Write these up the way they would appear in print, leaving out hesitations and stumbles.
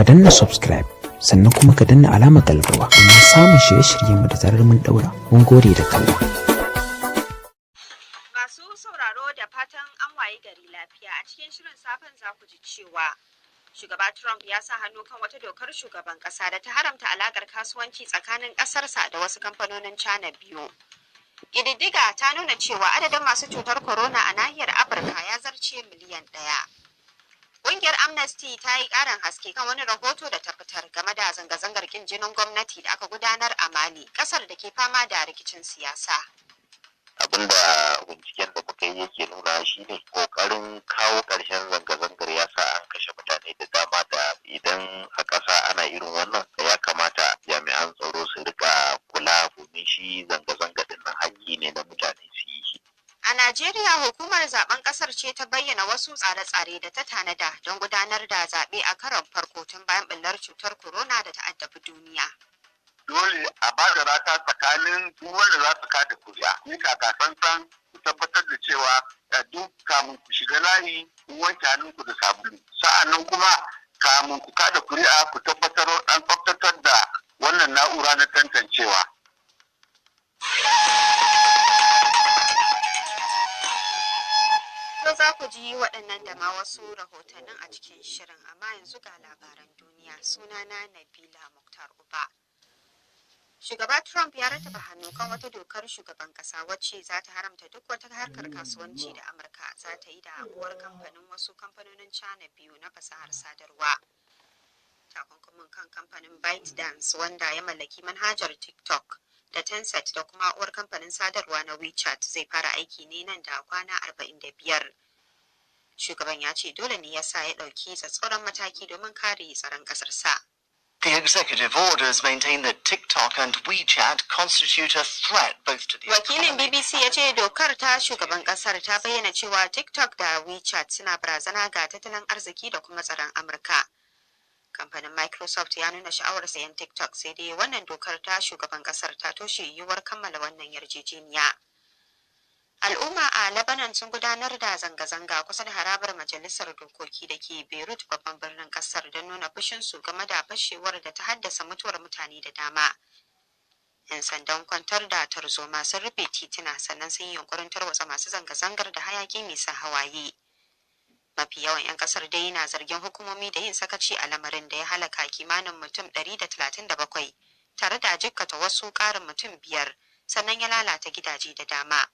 ka danna subscribe sannan kuma ka danna alamar kallarwa domin samun shirye-shiryen mu da zarar mun daura. Mun gode da kallon. Masu sauraro da fatan an wayi gari lafiya. A cikin shirin safen za ku ji cewa Shugaba Trump ya sa hannu kan wata dokar shugaban kasa da ta haramta alakar kasuwanci tsakanin kasarsa da wasu kamfanonin China biyu. Ƙididdiga ta nuna cewa adadin masu cutar corona a nahiyar Afirka ya zarce miliyan 1. Ƙungiyar Amnesty ta yi ƙarin haske kan wani rahoto da ta fitar game da zanga-zangar ƙin jinin gwamnati da aka gudanar a Mali, ƙasar da ke fama da rikicin siyasa. Abin da binciken da muka yi yake nuna shi ne ƙoƙarin kawo ƙarshen zanga-zangar ya sa an kashe mutane da dama, da idan a ƙasa ana irin wannan ya kamata jami'an tsaro su rika kula, domin shi zanga-zanga din nan haƙƙi ne na mutane su yi shi. A Najeriya, hukumar zaben kasar ce ta bayyana wasu tsare-tsare da ta tanada don gudanar da zaɓe a karon farko tun bayan ɓullar cutar corona da ta addabi duniya. Dole a ba da rata tsakanin duk wanda za su kada kuri'a. Ni kakasansan ku tabbatar da cewa duk kamun ku shiga layi ku wanke hannunku da sabulu. Sa'annan kuma kamun ku kada kuri'a ku tabbatar an tsaftatar da wannan na'ura na tantancewa. To za ku ji waɗannan da ma wasu rahotannin a cikin shirin, amma yanzu ga labaran duniya. Sunana Nabila Muktar Uba. Shugaba Trump ya rattaba hannu kan wata dokar shugaban kasa wacce za ta haramta duk wata harkar kasuwanci da Amurka za ta yi da uwar kamfanin wasu kamfanonin China biyu na fasahar sadarwa. Takunkumin kan kamfanin ByteDance, wanda ya mallaki manhajar TikTok da Tencent da kuma uwar kamfanin sadarwa na WeChat, zai fara aiki ne nan da kwana 45. Shugaban ya ce dole ne ya sa ya ɗauki tsatsauran mataki domin kare tsaron ƙasarsa. The executive orders maintain that TikTok and WeChat constitute a threat both to the Wakilin BBC ya ce dokar ta shugaban kasar ta bayyana cewa TikTok da WeChat suna barazana ga tattalin arziki da kuma tsaron Amurka. Kamfanin Microsoft ya nuna sha'awar sayan TikTok, sai dai wannan dokar ta shugaban kasar ta toshe yiwuwar kammala wannan yarjejeniya. Al'umma a Lebanon sun gudanar da zanga-zanga kusa da harabar majalisar dokoki da ke Beirut, babban birnin kasar, don nuna fushinsu game da fashewar da ta haddasa mutuwar mutane da dama. 'Yan sandan kwantar da tarzoma sun rufe tituna, sannan sun yi yunkurin tarwatsa masu zanga-zangar da hayaki mai sa hawaye. Mafi yawan 'yan kasar dai na zargin hukumomi da yin sakaci a lamarin da ya halaka kimanin mutum 137 tare da jikkata wasu ƙarin mutum 5, sannan ya lalata gidaje da dama.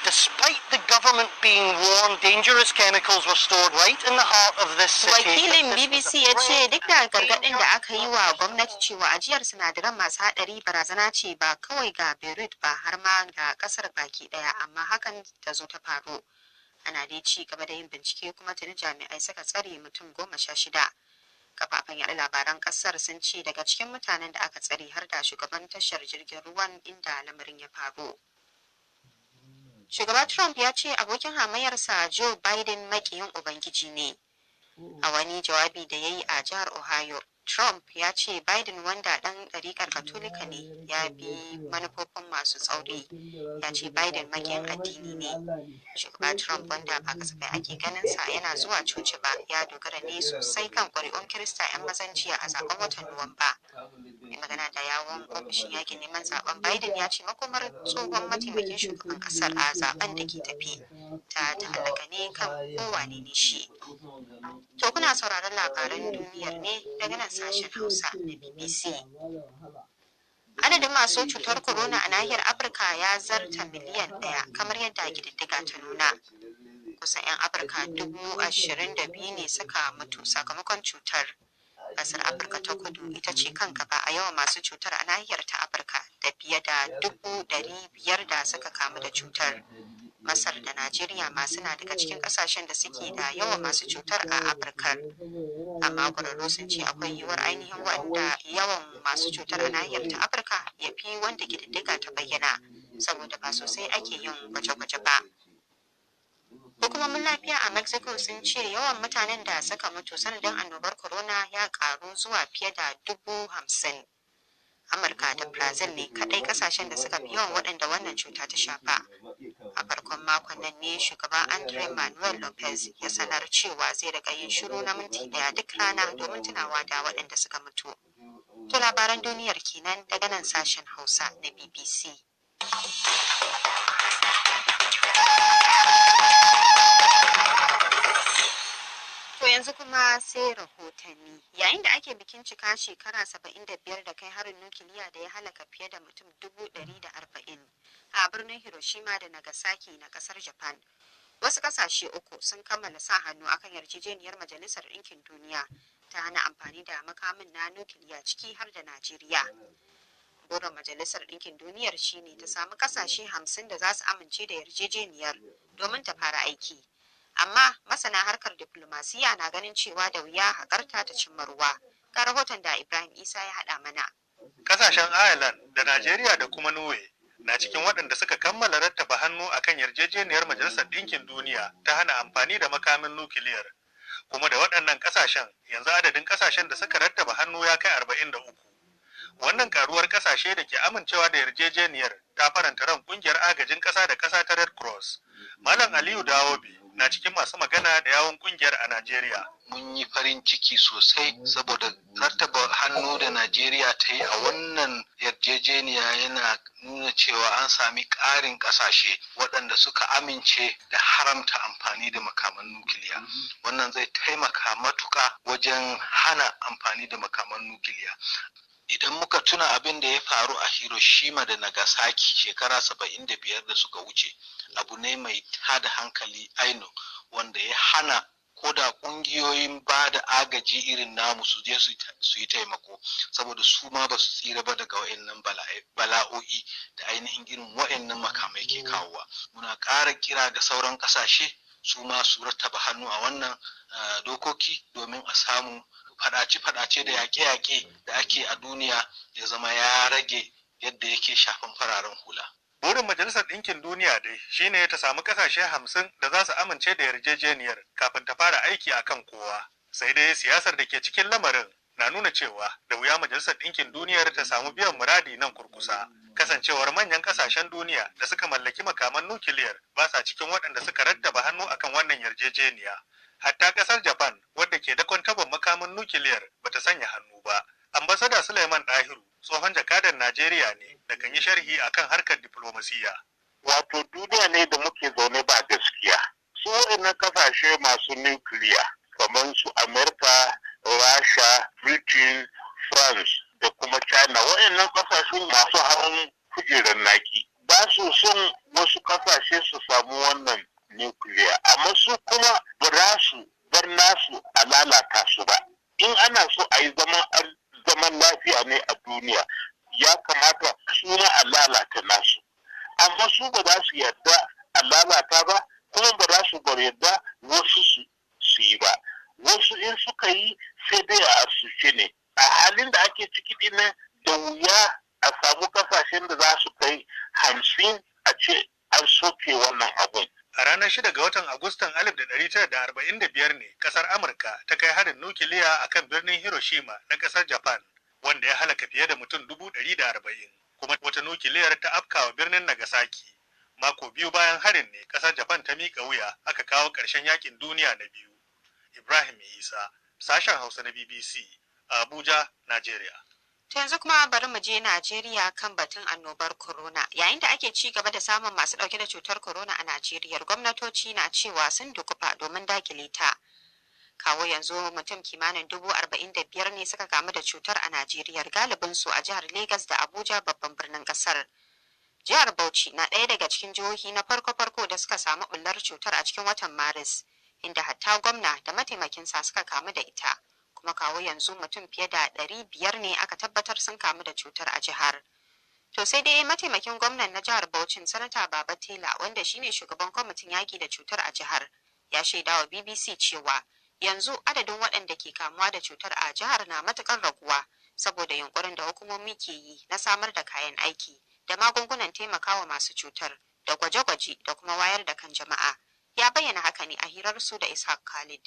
Despite the government being warned, dangerous chemicals were stored right in the heart of this city. Wakilin BBC ya ce duk da gargaɗin da aka yi wa gwamnati cewa ajiyar sinadaran masu haɗari barazana ce ba kawai ga Beirut ba har ma ga ƙasar baki ɗaya, amma hakan ta zo ta faru. Ana dai ci gaba da yin bincike, kuma tuni jami'ai suka tsare mutum 16. Kafafen yaɗa labaran ƙasar sun ce daga cikin mutanen da aka tsare har da shugaban tashar jirgin ruwan inda lamarin ya faru. Shugaba Trump ya ce abokin hamayyarsa Joe Biden maƙiyin Ubangiji ne. A wani jawabi da ya yi a jihar Ohio, Trump ya ce Biden, wanda ɗan ɗariƙar Katolika ne, ya bi manufofin masu tsauri. Ya ce Biden maƙiyin addini ne. Shugaba Trump, wanda ba kasafai ake ganinsa yana zuwa coci ba, ya dogara ne sosai kan ƙuri'un Kirista 'yan mazan jiya a zaben watan Nuwamba. Mai magana da yawon ofishin yakin neman zaben Biden ya ce makomar tsohon mataimakin shugaban kasar a zaben da ke tafi ta ta'allaka ne kan kowane ne shi. To kuna sauraron labaran duniyar ne daga nan sashen Hausa na BBC. Adadin masu cutar corona a nahiyar Afirka ya zarta miliyan 1, kamar yadda ƙididdiga ta nuna. Kusan 'yan Afirka 22,000 ne suka mutu sakamakon cutar. Kasar Afirka ta Kudu ita ce kan gaba a yawan masu cutar a nahiyar ta Afirka, da fiye da 500,000 da suka kamu da cutar. Masar da Najeriya ma suna daga cikin kasashen da suke da yawan masu cutar a Afirka. Amma ƙwararru sun ce akwai yiwuwar ainihin wanda yawan masu cutar a nahiyar ta Afirka ya fi wanda ƙididdiga ta bayyana, saboda ba sosai ake yin gwaje-gwaje ba. Hukumomin lafiya a Mexico sun ce yawan mutanen da suka mutu sanadin annobar corona ya karu zuwa fiye da 50,000. Amurka da Brazil ne kadai kasashen da suka fi yawan waɗanda wannan cuta ta shafa. A farkon makon nan ne shugaban Andre Manuel Lopez ya sanar cewa zai riƙa yin shiru na minti ɗaya duk rana domin tunawa da waɗanda suka mutu. To labaran duniyar kenan daga nan sashen Hausa na BBC. To yanzu kuma sai rahotanni. Yayin da ake bikin cika shekara 75 da kai harin nukiliya da ya halaka fiye da mutum 140 a birnin Hiroshima da Nagasaki na kasar Japan. Wasu kasashe uku sun kammala sa hannu akan yarjejeniyar Majalisar Ɗinkin Duniya ta hana amfani da makamin na nukiliya ciki har da Najeriya. Burin Majalisar Ɗinkin Duniyar shine ta samu kasashe 50 da za su amince da yarjejeniyar domin ta fara aiki. Amma masana harkar diplomasiya na ganin cewa da wuya haƙarta ta cimma ruwa. Ga rahoton da Ibrahim Isa ya haɗa mana. Kasashen Ireland da Najeriya da kuma Norway na cikin waɗanda suka kammala rattaba hannu akan yarjejeniyar Majalisar Ɗinkin Duniya ta hana amfani da makamin nukiliyar. Kuma da waɗannan ƙasashen yanzu adadin ƙasashen da suka rattaba hannu ya kai 43. Wannan karuwar ƙasashe da ke amincewa da yarjejeniyar ta faranta ran ƙungiyar agajin ƙasa da ƙasa ta Red Cross. Malam Aliyu Dawobe na cikin masu magana da yawon ƙungiyar a Najeriya. Mun yi farin ciki sosai saboda rattaba hannu da Najeriya ta yi a wannan yarjejeniya yana nuna cewa an sami ƙarin ƙasashe waɗanda suka amince da haramta amfani da makaman nukiliya. Wannan zai taimaka matuƙa wajen hana amfani da makaman nukiliya. Idan muka tuna abin da ya faru a Hiroshima da Nagasaki shekara 75 da suka wuce, abu ne mai tada hankali aino wanda ya hana ko da ƙungiyoyin ba da agaji irin namu su je su yi taimako, saboda su ma ba su tsira ba daga wa'annan bala'o'i da ainihin irin wa'annan makamai ke kawowa. Muna ƙara kira ga sauran ƙasashe su ma su rattaba hannu a wannan dokoki domin a samu faɗace-faɗace da yaƙe-yaƙe da ake a duniya ya zama ya rage yadda yake shafin fararen hula. Burin Majalisar Ɗinkin Duniya dai shine ta samu ƙasashe 50 da za su amince da yarjejeniyar kafin ta fara aiki a kan kowa. Sai dai siyasar da ke cikin lamarin na nuna cewa da wuya Majalisar Ɗinkin Duniyar ta samu biyan muradi nan kurkusa. Kasancewar manyan ƙasashen duniya da suka mallaki makaman nukiliyar ba sa cikin waɗanda suka rattaba hannu akan wannan yarjejeniya. Hatta ƙasar Japan wadda ke dakon tabon makaman nukiliyar bata sanya hannu ba. Ambasada Suleiman Dahiru tsohon jakadan Najeriya ne da kan yi sharhi akan harkar diplomasiya. Wato duniya ne da muke zaune ba gaskiya. Su waɗannan kasashe masu nukiliya kamar su Amerika, Rasha, Britain, France da kuma China, waɗannan kasashe masu hawan kujerar naki ba su son wasu kasashe su samu wannan nukiliya, amma su kuma ba za su bar nasu a lalata su ba. In ana so a yi zaman lafiya ne a duniya, ya kamata su ma a lalata nasu. Amma su ba za su yarda a lalata ba, kuma ba za su bar yarda wasu su yi ba. Wasu in suka yi sai dai a asuce ne. A halin da ake ciki dinnan da wuya a samu kasashen da za su kai 50 a ce an soke wannan abun. A ranar 6 ga watan Agustan 1945 ne kasar Amurka ta kai harin nukiliya a kan birnin Hiroshima na kasar Japan, wanda ya halaka fiye da mutum 140, kuma wata nukiliyar ta afkawa birnin Nagasaki. Mako biyu bayan harin ne kasar Japan ta miƙa wuya aka kawo ƙarshen yakin duniya na biyu. Ibrahim Isa, sashen Hausa na BBC, Abuja, Najeriya. To yanzu kuma bari mu je Najeriya kan batun annobar corona. Yayin da ake ci gaba da samun masu ɗauke da cutar corona a Najeriya, gwamnatoci na cewa sun dukufa domin dakile ta. Kawo yanzu mutum kimanin 45,000 ne suka kamu da cutar a Najeriya, galibin su a jihar Legas da Abuja babban birnin kasar. Jihar Bauchi na ɗaya daga cikin jihohi na farko-farko da suka samu bullar cutar a cikin watan Maris, inda hatta gwamna da mataimakinsa suka kamu da ita. Kuma kawo yanzu mutum fiye da 500 ne aka tabbatar sun kamu da cutar a jihar. To sai dai mataimakin gwamnan na jihar Bauchi, Sanata Baba Tela, wanda shine shugaban kwamitin yaki da cutar a jihar, ya shaida wa BBC cewa yanzu adadin waɗanda ke kamuwa da cutar a jihar na matukar raguwa saboda yunkurin da hukumomi ke yi na samar da kayan aiki da magungunan taimakawa masu cutar da gwaje-gwaje da kuma wayar da kan jama'a. Ya bayyana haka ne a hirar su da Ishaq Khalid.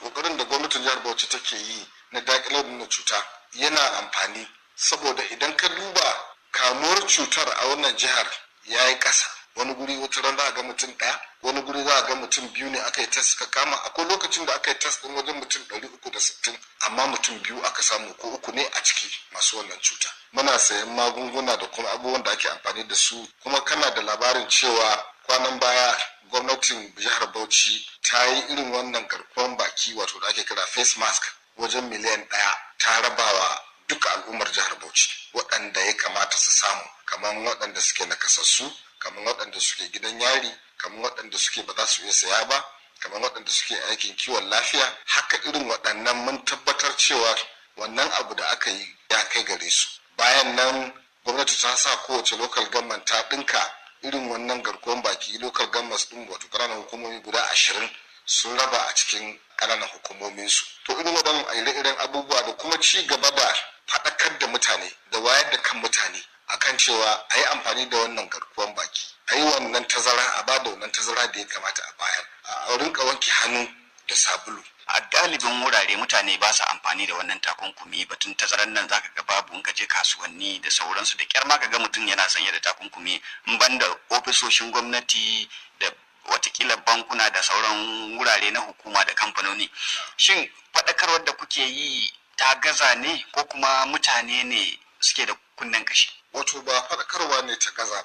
Kokarin da gwamnatin jihar Bauchi take yi na daƙilar da cuta yana amfani, saboda idan ka duba kamuwar cutar a wannan jihar ya yi ƙasa wani guri wata ran za a ga mutum ɗaya, wani guri za a ga mutum biyu ne aka yi test suka kama. Akwai lokacin da aka yi test ɗin wajen mutum 360 amma mutum biyu aka samu ko uku ne a ciki masu wannan cuta. Muna sayan magunguna da kuma abubuwan da ake amfani da su, kuma kana da labarin cewa kwanan baya gwamnatin jihar Bauchi ta yi irin wannan garkuwan baki wato da ake kira face mask wajen miliyan 1 ta rabawa duka al'ummar jihar Bauchi waɗanda ya kamata su samu, kamar waɗanda suke nakasassu, kamar waɗanda suke gidan yari, kamar waɗanda suke ba za su iya saya ba, kamar waɗanda suke aikin kiwon lafiya. Haka irin waɗannan mun tabbatar cewa wannan abu da aka yi ya kai gare su. Bayan nan gwamnati ta sa kowace local government ta ɗinka irin wannan garkuwan baki. Local governments ɗin wato ƙananan hukumomi guda 20 sun raba a cikin ƙananan hukumominsu. To irin waɗannan ire-iren abubuwa da kuma ci gaba da faɗakar da mutane da wayar da kan mutane akan cewa a yi amfani da wannan garkuwan baki, a yi wannan tazara, a ba da wannan tazara da ya kamata a bayar, a rinka wanke hannu da sabulu. A galibin wurare mutane ba su amfani da wannan takunkumi. Batun tazarar nan zaka ga babu in ka je kasuwanni da sauransu, da kyar ma ka ga mutum yana sanye da takunkumi, in banda ofisoshin gwamnati da watakila bankuna da sauran wurare na hukuma da kamfanoni. Shin faɗakarwar da kuke yi ta gaza ne ko kuma mutane ne suke da kunnen kashi? Wato ba faɗakarwa ne ta gaza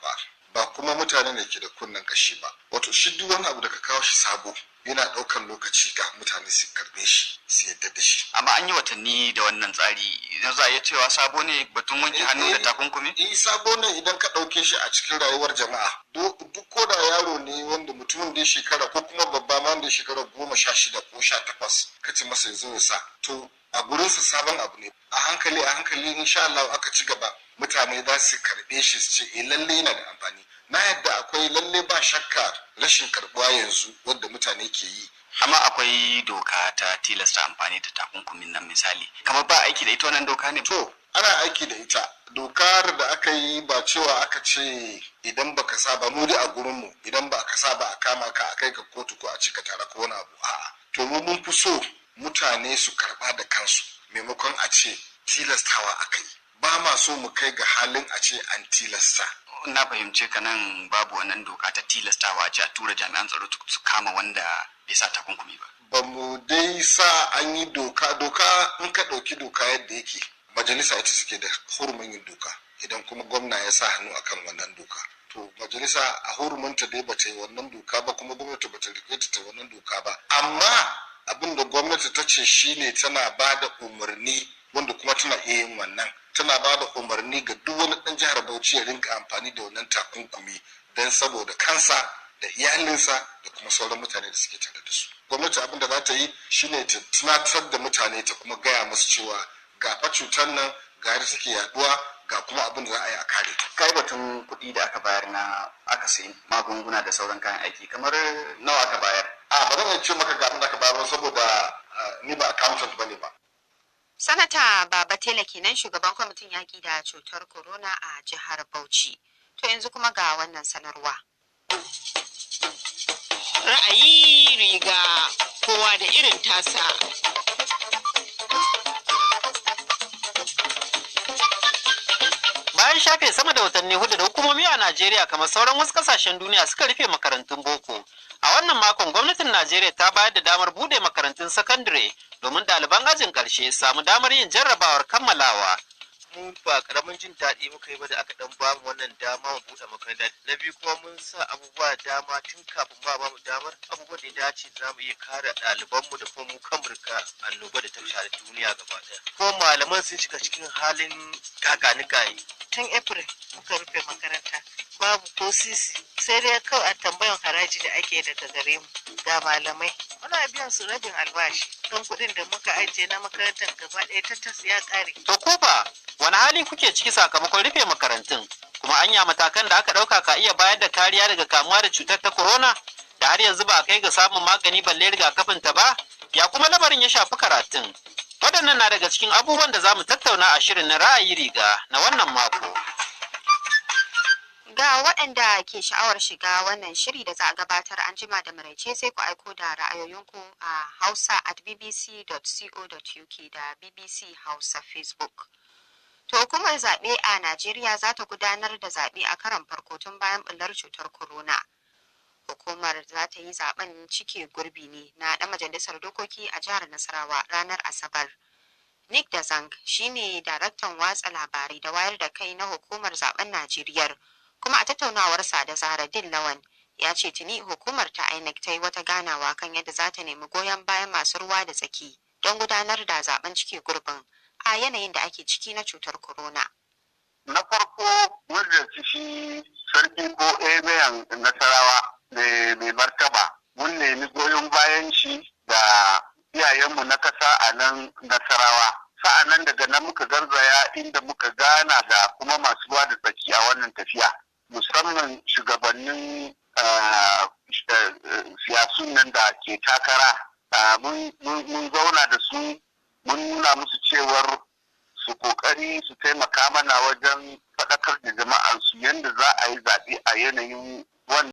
ba kuma mutane ne ke da kunnen kashi ba. Wato shi duk wani abu da ka kawo shi sabo yana ɗaukar lokaci ga mutane su karɓe shi su yadda da shi. Amma an yi watanni da wannan tsari, idan za a iya cewa sabo ne batun wanke hannu da takunkumi? Sabo ne idan ka ɗauke shi a cikin rayuwar jama'a. Duk ko da yaro ne wanda mutumin da ya shekara ko kuma babba ma wanda ya shekara 16 ko 18 ka ce masa ya zo ya sa, to a gurinsa sabon abu ne. A hankali insha Allah aka ci gaba mutane za su karɓe shi su ce lalle yana da amfani. Na yadda akwai lalle ba shakka rashin karɓuwa yanzu wanda mutane ke yi. Amma akwai doka ta tilasta amfani da takunkumin nan misali, kamar ba aiki da ita wannan doka ne? To ana aiki da ita. Dokar da aka yi ba cewa aka ce idan baka sa ba, mu dai a gurinmu idan ba ka sa ba a kama ka a kai ka kotu ko a cika tare ko wani abu. A'a, to mu mun fi so mutane su karɓa da kansu maimakon a ce tilastawa aka yi. Ba ma so mu kai ga halin a ce an tilasta. Na fahimce ka nan babu wannan doka ta tilastawa a ce a tura jami'an tsaro su kama wanda bai sa takunkumi ba. Ba mu dai sa an yi doka in ka ɗauki doka yadda yake, majalisa ita suke da hurumin yin doka. Idan kuma gwamna ya sa hannu akan wannan doka, to majalisa a huruminta dai ba ta yi wannan doka ba, kuma gwamnati ba ta rike ta wannan doka ba. Amma abin da gwamnati ta ce shine tana ba da umarni, wanda kuma tana iya yin wannan. Tana ba da umarni ga duk wani ɗan jihar Bauchi ya rinka amfani da wannan takunkumi don saboda kansa da iyalinsa da kuma sauran mutane da suke tare da su. Gwamnati abin da za ta yi shine ta tunatar da mutane, ta kuma gaya musu cewa ga fa cutar nan ga yadda take yaduwa, ga kuma abin da za a yi a kare ta. Kai batun kuɗi da aka bayar na aka sayi magunguna da sauran kayan aiki, kamar nawa aka bayar? Ba zan ce maka ga abin da aka bayar saboda ni ba accountant bane ba. Sanata Baba Tela kenan shugaban kwamitin yaƙi da cutar corona a jihar Bauchi. To yanzu kuma ga wannan sanarwa. Ra'ayi riga kowa da irin tasa. Bayan shafe sama da watanni 4 da hukumomi a Najeriya kamar sauran wasu kasashen duniya suka rufe makarantun boko, a wannan makon gwamnatin Najeriya ta bayar da damar bude makarantun sakandare domin ɗaliban ajin ƙarshe samu damar yin jarrabawar kammalawa. Mu ba karamin jin daɗi muka yi ba da aka ɗan bamu wannan dama mu buɗe makaranta. Na biyu kuma mun sa abubuwa dama tun kafin ba mu damar abubuwan da ya dace da za mu iya kare ɗalibanmu da kuma mu kan murka annoba da ta share duniya gaba ɗaya. Kuma malaman sun shiga cikin halin gaganikayi. Tun April muka rufe makaranta babu ko sisi sai dai kawai a tambayan haraji da ake daga gare mu ga malamai muna biyan su rabin albashi don kuɗin da muka ajiye na makarantar gaba ɗaya tattas ya ƙare. To ko fa wani hali kuke ciki sakamakon rufe makarantun, kuma anya matakan da aka ɗauka ka iya bayar da kariya daga kamuwa da cutar ta corona da har yanzu ba a kai ga samun magani balle rigakafin ta ba? Ya kuma lamarin ya shafi karatun? Waɗannan na daga cikin abubuwan da za mu tattauna a shirin na ra'ayi riga na wannan mako. Ga waɗanda ke sha'awar shiga wannan shiri da za a gabatar an jima da maraice sai ku aiko da ra'ayoyinku a hausa@bbc.co.uk da BBC Hausa Facebook. To hukumar zaɓe a Najeriya za ta gudanar da zaɓe a karon farko tun bayan ɓullar cutar corona. Hukumar za ta yi zaɓen cike gurbi ne na ɗan majalisar dokoki a jihar Nasarawa ranar Asabar. Nick Dazang shine daraktan watsa labarai da wayar da kai na hukumar zaɓen Najeriya, kuma a tattaunawarsa da Zahraddin Lawan ya ce tuni hukumar ta INEC ta yi wata ganawa kan yadda za ta nemi goyon bayan masu ruwa da tsaki don gudanar da zaɓen cike gurbin a yanayin da ake ciki na cutar corona. Na farko wanda shi sarki ko emiyan Nasarawa mai martaba mun nemi goyon bayan shi da iyayenmu na kasa a nan Nasarawa. Sa'annan daga nan muka garzaya inda muka gana da kuma masu ruwa da tsaki a wannan tafiya, musamman shugabannin siyasun nan da ke takara. Mun zauna da su, mun nuna musu cewar su kokari su taimaka mana wajen faɗakar da jama'ar su yadda za a yi zaɓe a yanayin wannan